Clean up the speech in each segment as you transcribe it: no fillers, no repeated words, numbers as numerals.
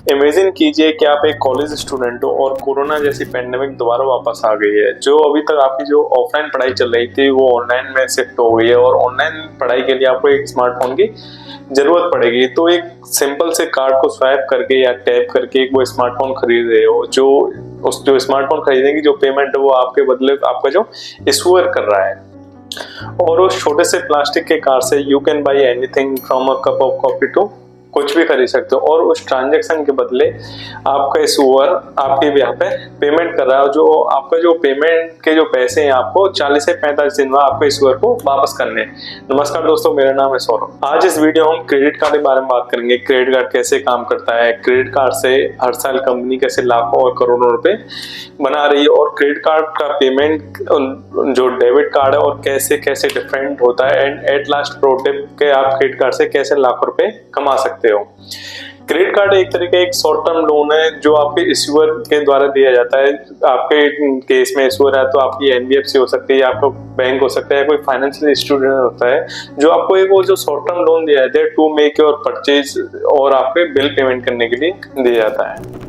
Imagine कीजिए कि आप एक कॉलेज स्टूडेंट हो और कोरोना जैसी पेंडेमिक दोबारा वापस आ गई है। जो अभी तक आपकी जो ऑफलाइन पढ़ाई चल रही थी वो ऑनलाइन में शिफ्ट हो गई है और ऑनलाइन पढ़ाई के लिए आपको एक स्मार्टफोन की जरूरत पड़ेगी। तो एक सिंपल से कार्ड को स्वाइप करके या टैप करके एक वो स्मार्टफोन खरीद रहे हो। जो स्मार्टफोन खरीदने की जो पेमेंट है वो आपके बदले आपका जो इशूअर कर रहा है। और उस छोटे से प्लास्टिक के कार्ड से you can buy anything from a cup of coffee to कुछ भी खरीद सकते हो। और उस ट्रांजैक्शन के बदले आपका इशूअर आपके यहाँ पे पेमेंट कर रहा है। जो आपका जो पेमेंट के जो पैसे हैं आपको 40 से 45 दिन में आपके इशूअर को वापस करने। नमस्कार दोस्तों, मेरा नाम है सौरभ। आज इस वीडियो हम क्रेडिट कार्ड के बारे में बात करेंगे। क्रेडिट कार्ड कैसे काम करता है, क्रेडिट कार्ड से हर साल कंपनी कैसे लाखों और करोड़ों रुपए बना रही है, और क्रेडिट कार्ड का पेमेंट जो डेबिट कार्ड है और कैसे कैसे डिफरेंट होता है, and at last pro tip के आप क्रेडिट कार्ड से कैसे लाखों रुपए कमा सकते हो। क्रेडिट कार्ड एक तरीके एक शॉर्ट टर्म लोन है जो आपके इशूअर के द्वारा दिया जाता है। आपके केस में इशूअर है तो आपकी एनबीएफसी हो सकती है, आपका बैंक हो सकता है, कोई फाइनेंशियल इंस्टीट्यूशन होता है जो आपको एक वो जो शॉर्ट टर्म लोन दिया जाता है टू मेक योर परचेज और आपके बिल पेमेंट करने के लिए दिया जाता है।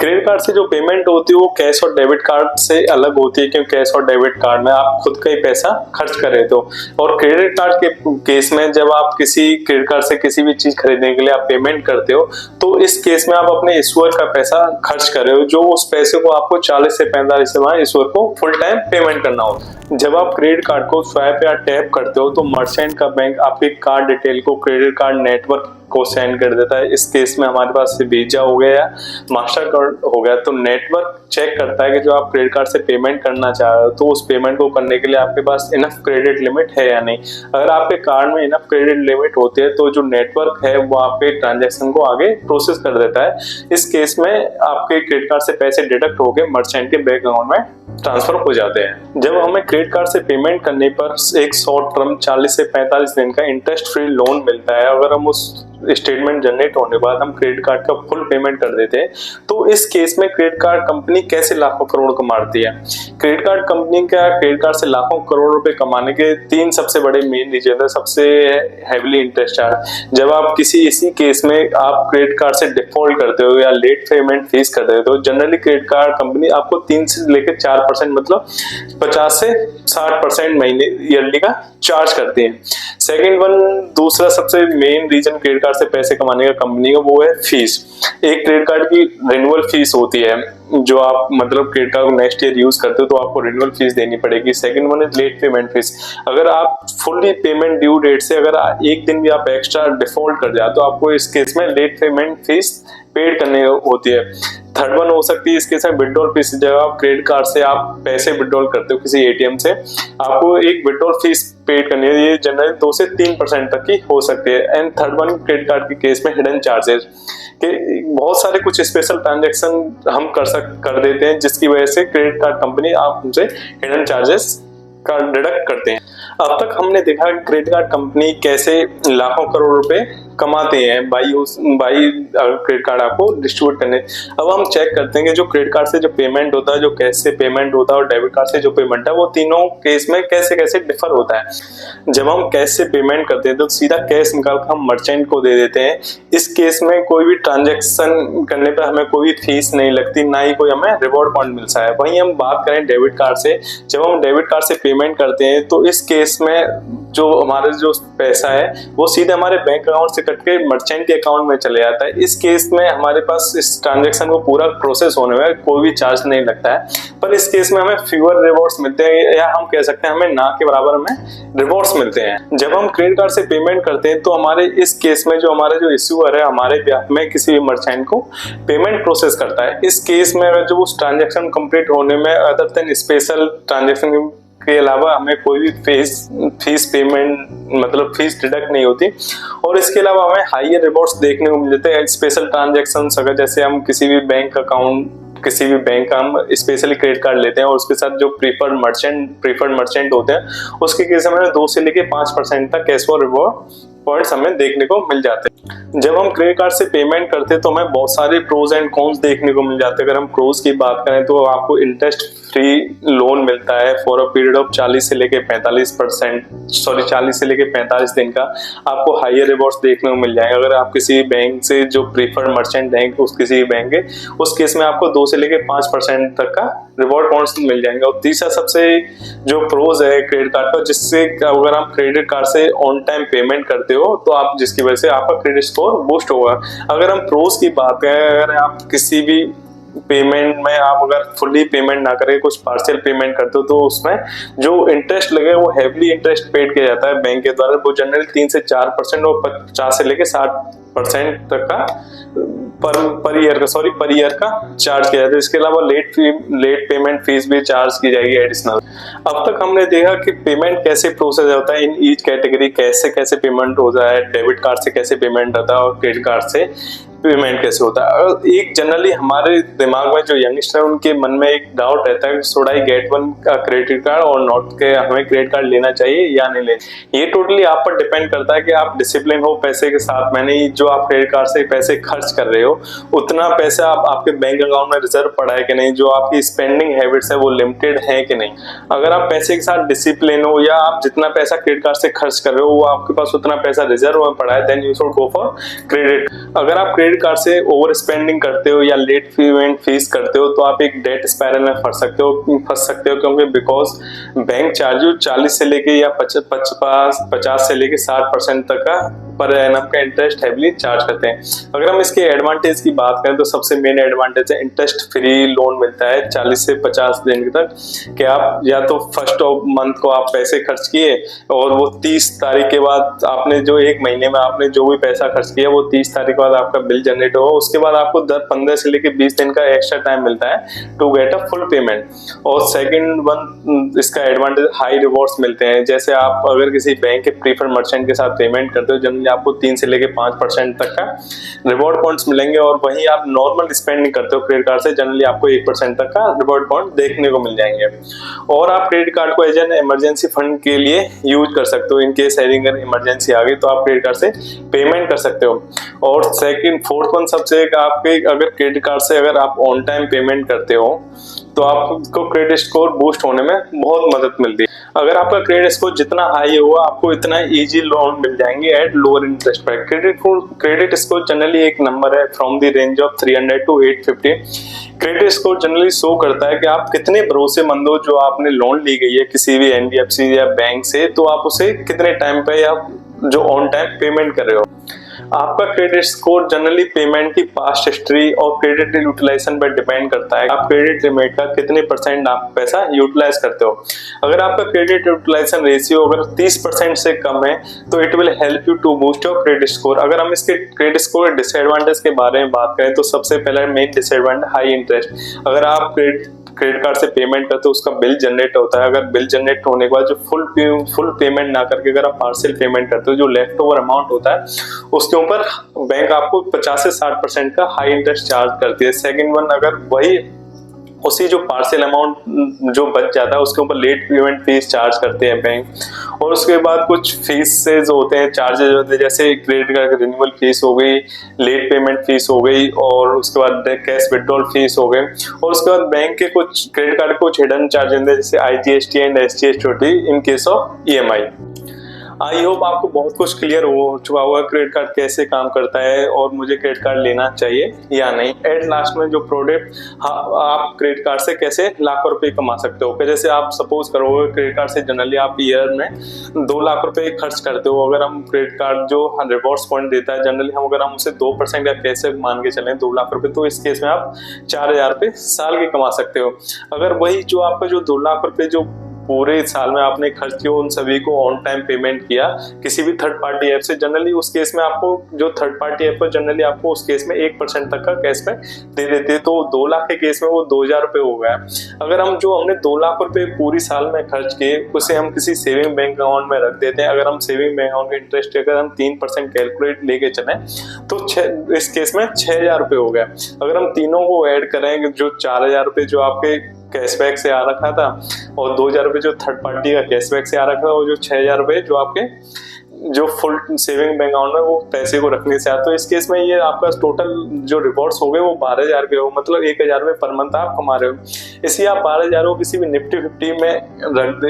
क्रेडिट कार्ड से जो पेमेंट होती है वो कैश और डेबिट कार्ड से अलग होती है, क्योंकि कैश और डेबिट कार्ड में आप खुद का ही पैसा खर्च कर रहे हो। और क्रेडिट कार्ड के केस में जब आप किसी क्रेडिट कार्ड से किसी भी चीज खरीदने के लिए आप पेमेंट करते हो तो इस केस में आप अपने इशूअर का पैसा खर्च कर रहे हो, जो उस पैसे को आपको 40 से 45 दिन इशूअर को फुल टाइम पेमेंट करना होता है। जब आप क्रेडिट कार्ड को स्वाइप या टैप करते हो तो मर्चेंट का बैंक आपके कार्ड डिटेल को क्रेडिट कार्ड नेटवर्क को सेंड कर देता है। इस केस में हमारे पास वीजा हो गया या मास्टर कार्ड हो गया, तो नेटवर्क चेक करता है कि जो आप क्रेडिट कार्ड से पेमेंट करना चाह रहे हो तो उस पेमेंट को करने के लिए आपके पास इनफ क्रेडिट लिमिट है या नहीं। अगर आपके कार्ड में इनफ क्रेडिट लिमिट होती है तो जो नेटवर्क है वो आपके ट्रांजैक्शन को आगे प्रोसेस कर देता है। इस केस में आपके क्रेडिट कार्ड से पैसे डिडक्ट होकर मर्चेंट के बैंक अकाउंट में ट्रांसफर हो जाते हैं। जब हमें क्रेडिट कार्ड से पेमेंट करने पर एक शॉर्ट टर्म 40 से 45 दिन का इंटरेस्ट फ्री लोन मिलता है। अगर हम उस स्टेटमेंट जनरेट होने के बाद हम क्रेडिट कार्ड का फुल पेमेंट कर देते हैं तो इस केस में क्रेडिट कार्ड कंपनी कैसे लाखों करोड़ कमाती है। क्रेडिट कार्ड कंपनी का क्रेडिट कार्ड से लाखों करोड़ रुपए कमाने के 3 सबसे बड़े मेन रीजन है। सबसे हैवीली इंटरेस्ट चार्ज। जब आप इसी केस में आप क्रेडिट कार्ड से डिफॉल्ट करते हो या लेट पेमेंट फीस कर देते हो, जनरली क्रेडिट कार्ड कंपनी आपको 3 से लेकर 4% मतलब 50 से 60% महीने ईयरली का चार्ज करती है। सेकेंड वन, दूसरा सबसे मेन रीजन क्रेडिट कार्ड से पैसे कमाने का कंपनी का वो है फीस। एक क्रेडिट कार्ड की रिन्यूअल फीस होती है, जो आप मतलब क्रेडिट कार्ड को नेक्स्ट ईयर यूज करते हो तो आपको रिन्यूअल फीस देनी पड़ेगी। Second one is late payment fees. अगर आप फुल्ली पेमेंट ड्यू डेट से अगर एक दिन भी आप एक्स्ट्रा डिफॉल्ट कर जाए तो आपको इस केस में लेट पेमेंट फीस पेड करनी होती है। थर्ड वन हो सकती है इस केस में विड्रॉल फीस। जब आप क्रेडिट कार्ड से आप पैसे विड्रॉल करते हो किसी एटीएम से, आपको एक विड्रॉल फीस पेड करनी है। ये जनरली 2 से 3% तक की हो सकती है। And third one credit card के केस में हिडन चार्जेस के बहुत सारे कुछ स्पेशल ट्रांजैक्शन हम कर देते हैं जिसकी वजह से क्रेडिट कार्ड कंपनी आप उनसे हिडन चार्जेस का डिडक्ट करते हैं। अब तक हमने देखा कि क्रेडिट कार्ड कंपनी कैसे लाखों करोड़ रुपए कमाते हैं बाई क्रेडिट कार्ड आपको डिस्ट्रीब्यूट करने। अब हम चेक करते हैं कि जो क्रेडिट कार्ड से जो पेमेंट होता है, जो कैश से पेमेंट होता है और डेबिट कार्ड से जो पेमेंट है, वो तीनों केस में कैसे कैसे डिफर होता है। जब हम कैश से पेमेंट करते हैं तो सीधा कैश निकाल कर हम मर्चेंट को दे देते हैं। इस केस में कोई भी ट्रांजेक्शन करने पर हमें कोई भी फीस नहीं लगती, ना ही कोई हमें रिवॉर्ड पॉइंट मिलता है। वहीं हम बात करें डेबिट कार्ड से, जब हम डेबिट कार्ड से पेमेंट करते हैं तो इस केस में जो हमारे जो पैसा है वो सीधे हमारे बैंक अकाउंट से कट के मर्चेंट के अकाउंट में चले जाता है। इस केस में हमारे पास इस ट्रांजैक्शन को पूरा प्रोसेस होने में कोई भी चार्ज नहीं लगता है, पर इस केस में हमें फ्यूअर रिवॉर्ड्स मिलते हैं, या हम कह सकते हैं हमें ना के बराबर हमें रिवॉर्ड्स मिलते हैं। जब हम क्रेडिट कार्ड से पेमेंट करते हैं तो हमारे इस केस में जो हमारा जो इश्यूअर है हमारे ब्याह में किसी भी मर्चेंट को पेमेंट प्रोसेस करता है। इस केस में जब उस ट्रांजैक्शन कंप्लीट होने में अदर देन स्पेशल ट्रांजैक्शन के अलावा हमें कोई भी फीस पेमेंट मतलब फीस डिडक्ट नहीं होती, और इसके अलावा हमें हायर रिवॉर्ड्स देखने को मिल जाते हैं। स्पेशल ट्रांजैक्शन अगर जैसे हम किसी भी बैंक का हम स्पेशली क्रेडिट कार्ड लेते हैं और उसके साथ जो प्रीफर्ड मर्चेंट होते हैं उसके केस में 2 से लेके 5% तक कैश फॉर रिवॉर्ड पॉइंट्स हमें देखने को मिल जाते हैं। जब हम क्रेडिट कार्ड से पेमेंट करते हैं तो हमें बहुत सारे प्रोज एंड कॉन्स देखने को मिल जाते हैं। अगर हम प्रोज की बात करें तो आपको इंटरेस्ट फ्री लोन मिलता है फॉर अ पीरियड ऑफ 40 से लेके 45 दिन का। आपको हायर रिवॉर्ड्स देखने को मिल जाएंगे। अगर आप किसी बैंक से जो प्रीफर्ड मर्चेंट बैंक उस किसी बैंक है उस केस में आपको 2 से लेके 5% तक का रिवॉर्ड पॉइंट्स मिल जाएंगे। और तीसरा सबसे जो प्रोज है क्रेडिट कार्ड का, जिससे अगर आप क्रेडिट कार्ड से ऑन टाइम पेमेंट करते हो तो आप जिसकी वजह से आपका क्रेडिट स्कोर बूस्ट होगा। अगर हम प्रोज की बात करें, अगर आप किसी भी पेमेंट में आप अगर फुली पेमेंट ना करें, कुछ पार्शियल पेमेंट करते हो तो उसमें जो इंटरेस्ट लगे वो हेवली इंटरेस्ट पेड किया जाता है बैंक के द्वारा। वो जनरली 3 से 4% और 50 से लेके 60% तक का पर ईयर का चार्ज किया जाता है। इसके अलावा लेट पेमेंट फीस भी चार्ज की जाएगी एडिशनल। अब तक हमने देखा कि पेमेंट कैसे प्रोसेस होता है इन ईच कैटेगरी, कैसे पेमेंट होता है, डेबिट कार्ड से कैसे पेमेंट होता है और क्रेडिट कार्ड से पेमेंट कैसे होता है। और एक जनरली हमारे दिमाग में जो यंगस्टर उनके मन में एक डाउट रहता है, शुड आई गेट वन का क्रेडिट कार्ड और नॉट, के हमें क्रेडिट कार्ड लेना चाहिए या नहीं लेना। ये टोटली आप पर डिपेंड करता है कि आप डिसिप्लिन हो पैसे के साथ। मैंने जो आप क्रेडिट कार्ड से पैसे खर्च कर रहे हो उतना पैसा आपके बैंक अकाउंट में रिजर्व पड़ा है कि नहीं, जो आपकी स्पेंडिंग हैबिट्स है वो लिमिटेड है कि नहीं। अगर आप पैसे के साथ डिसिप्लिन हो या आप जितना पैसा क्रेडिट कार्ड से खर्च कर रहे हो वो आपके पास उतना पैसा रिजर्व में पड़ा है, then you should go for credit. अगर आप क्रेडिट कार्ड से ओवर स्पेंडिंग करते हो या लेट पेमेंट फीस करते हो तो आप एक डेट स्पाइरल में फंस सकते हो क्योंकि बिकॉज बैंक चार्ज 40 से लेके या 50 से लेके 60% तक का पर एनम का इंटरेस्ट हेवली चार्ज करते हैं। अगर हम इसके एडवांटेज की बात करें तो सबसे मेन एडवांटेज है इंटरेस्ट फ्री लोन मिलता है 40 से 50 दिन तक, कि आप या तो फर्स्ट ऑफ मंथ को आप पैसे खर्च किए और वो 30 तारीख के बाद आपने जो एक महीने में आपने जो भी पैसा खर्च किया वो 30 तारीख के बाद आपका बिल जनरेट होगा। उसके बाद आपको 15 से लेके 20 दिन का एक्स्ट्रा टाइम मिलता है to get a full payment. और सेकंड वन इसका एडवांटेज हाई रिवॉर्ड्स मिलते हैं। जैसे आप अगर किसी बैंक के प्रीफर्ड मर्चेंट के साथ पेमेंट करते हो जनरली आपको 3 से लेके 5% तक का रिवॉर्ड पॉइंट्स मिलेंगे। और वहीं आप नॉर्मल स्पेंडिंग करते हो क्रेडिट कार्ड से जनरली आपको 1% तक का रिवॉर्ड पॉइंट देखने को मिल जाएंगे। और आप क्रेडिट कार्ड को एज एन इमरजेंसी फंड के लिए यूज कर सकते हो। इनकेस अगर इमरजेंसी आ गई तो आप क्रेडिट कार्ड से पेमेंट कर सकते हो। और सेकंड फोर्थ वन सबसे आपके अगर क्रेडिट कार्ड से अगर आप ऑन टाइम पेमेंट करते हो तो आपको क्रेडिट स्कोर बूस्ट होने में बहुत मदद मिलती है। अगर आपका क्रेडिट स्कोर जितना हाई होगा आपको इतना इजी लोन मिल जाएंगे एट लोअर इंटरेस्ट पर। क्रेडिट स्कोर जनरली एक नंबर है from the range of 300 to 850। Credit score generally show करता है कि आप कितने भरोसेमंद हो। जो आपने लोन ली गई है किसी भी एनबीएफसी या बैंक से तो आप उसे कितने टाइम पे या जो ऑन टाइम पेमेंट कर रहे हो। आपका क्रेडिट स्कोर जनरली पेमेंट की पास्ट हिस्ट्री और क्रेडिट यूटिलाइजेशन पर डिपेंड करता है। आप क्रेडिट लिमिट का कितने % आप पैसा यूटिलाइज करते हो। अगर आपका क्रेडिट यूटिलाइजेशन रेशियो अगर 30% से कम है तो it will help you to boost your credit score. अगर हम इसके क्रेडिट स्कोर डिसएडवांटेज के बारे में बात करें तो सबसे पहला मेन डिसएडवांटेज हाई इंटरेस्ट। अगर आप क्रेडिट कार्ड से पेमेंट करते हो उसका बिल जनरेट होता है। अगर बिल जनरेट होने के बाद जो फुल पेमेंट ना करके अगर आप पार्शियल पेमेंट करते हो जो लेफ्ट ओवर अमाउंट होता है उसके ऊपर बैंक आपको 50 से 60% का हाई इंटरेस्ट चार्ज करती है। सेकंड वन अगर वही उसी जो पार्शियल अमाउंट जो बच जाता है उसके ऊपर लेट पेमेंट फीस चार्ज करते हैं बैंक। और उसके बाद कुछ फीसेज होते हैं, चार्जेज होते हैं, जैसे क्रेडिट कार्ड की रिन्यूअल फीस हो गई, लेट पेमेंट फीस हो गई और उसके बाद कैश विड्रॉल फीस हो गए। और उसके बाद बैंक के कुछ क्रेडिट कार्ड के कुछ हिडन चार्ज होते हैं जैसे IGST and SGST in case of EMI। I hope आपको बहुत कुछ क्लियर हो चुका होगा क्रेडिट कार्ड कैसे काम करता है और मुझे क्रेडिट कार्ड लेना चाहिए या नहीं। एट लास्ट में जो प्रोडक्ट आप क्रेडिट कार्ड से कैसे लाखों रुपए कमा सकते हो। जैसे आप सपोज करोगे क्रेडिट कार्ड से जनरली आप ईयर में 2 लाख रुपए खर्च करते हो। अगर हम क्रेडिट कार्ड जो रिवॉर्ड्स पॉइंट देता है जनरली अगर हम उसे 2% का कैसे मान के चलें 2 लाख रुपए, तो इस केस में आप 4,000 रुपए साल के कमा सकते हो। अगर वही जो आपका जो 2 लाख रुपए जो पूरे साल में आपने खर्च किया उन सभी को ऑन टाइम पेमेंट किया किसी भी थर्ड पार्टी ऐप से, जनरली उस केस में आपको जो थर्ड पार्टी ऐप पर जनरली आपको उस केस में 1% तक का कैशबैक दे देते हैं। तो 2 लाख के केस में वो 2,000 रुपए हो गया। अगर हम जो हमने 2 लाख रुपए पूरी साल में खर्च किए उसे हम किसी सेविंग बैंक अकाउंट में रख देते हैं। अगर हम सेविंग बैंक अकाउंट का इंटरेस्ट अगर हम 3% कैलकुलेट लेके चले तो इस केस में 6,000 रुपए हो गया। अगर हम तीनों को ऐड करें जो 4,000 रुपए जो आपके कैशबैक से आ रखा था और 2,000 रुपए जो थर्ड पार्टी का कैशबैक से आ रखा था और जो 6,000 रुपए जो आपके जो फुल सेविंग बैंक अकाउंट में वो पैसे को रखने से आता। तो इस केस में ये आपका टोटल जो रिवॉर्ड्स हो गए वो 12,000 के हो, मतलब 1,000 रुपये पर मंथ आप कमा रहे हो। इसलिए आप 12,000 को किसी भी निफ्टी 50 में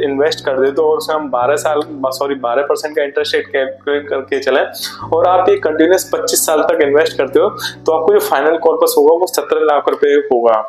इन्वेस्ट कर दे तो उसमें हम 12% का इंटरेस्ट रेट कैलकुलेट करके चलें और आप ये कंटिन्यूस 25 साल तक इन्वेस्ट करते हो तो आपको जो फाइनल कॉर्पस होगा वो 17 लाख रुपए होगा।